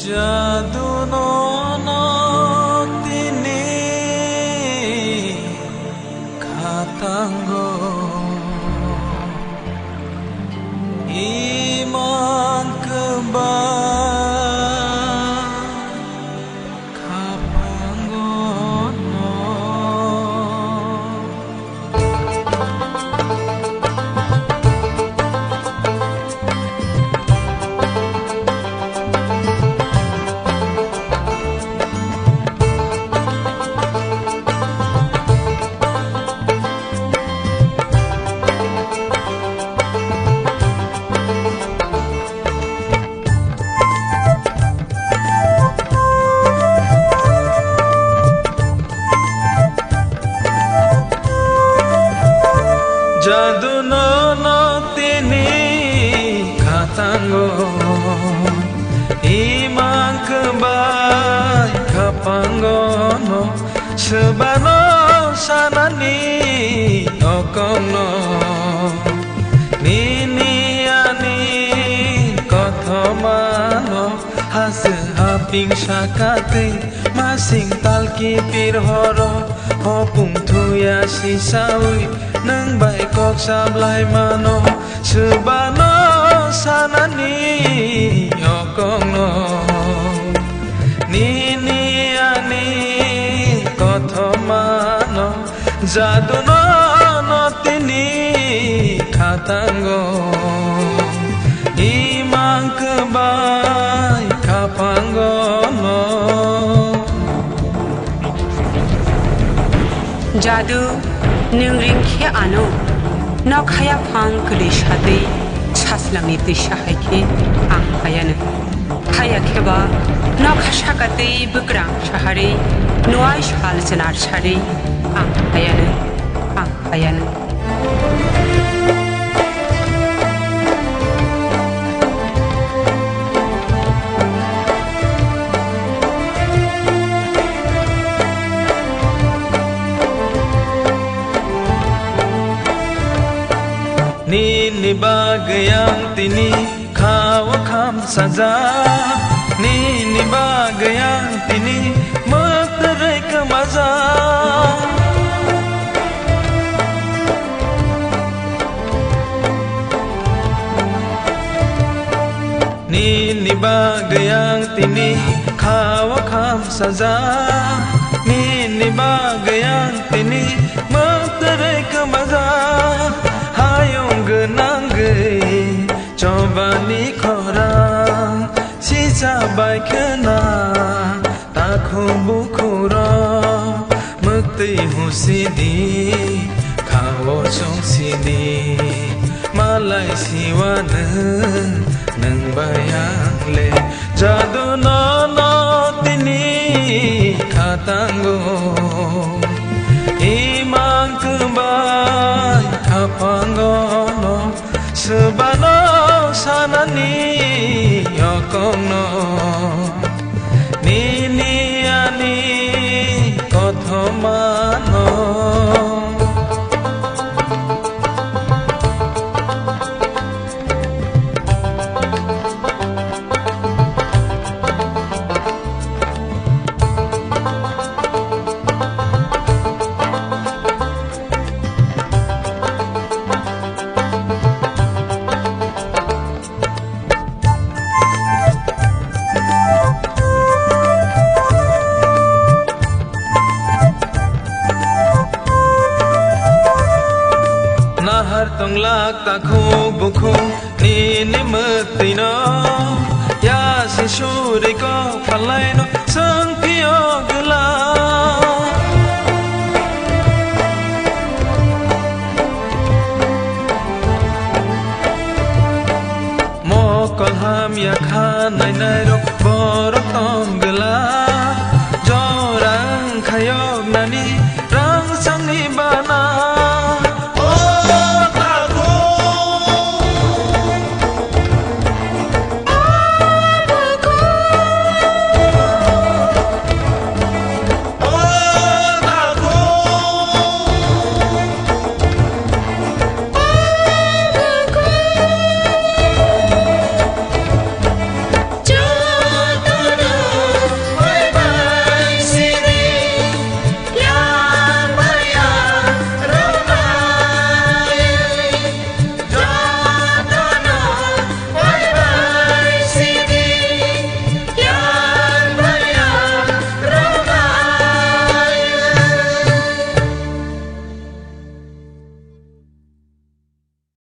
Jadu nono tini katanggo iman kebal kapanggono Jadu nono tini katanggo iman kebal kapanggono sebano sanani okono nini ani kothomano hase haping sakate masing talki pirhoro hopung thuya sisawi nang bai kok sablai mano sebano sanani okono nini ani kothomano jadu nono tini katanggo imang kebai kapanggono Jadu ningringke ano nok haya phang kulishade chaslamni tishahike ang hayane haya kheba nok hashakate bukrang shahare nuai shal chanar chare ang hayane Nini bagayang tini kawakam saja Nini bagayang tini magtaray kamaza Nini bagayang tini kawakam saja Nini bagayang tini magtaray kamaza Hayong genangge coba ni korang sisa baik kena takho bukura mukti husidi kawo chong sidi malai siwa nang bayang le jadu nono tini katanggo imang kebal kapanggono sebano sanani okono nini ani kothomano tong lak takho bukho nini mutino ya si shuri ko phalai no sang pio gula mo kol ham ya khan nai nai ro bor to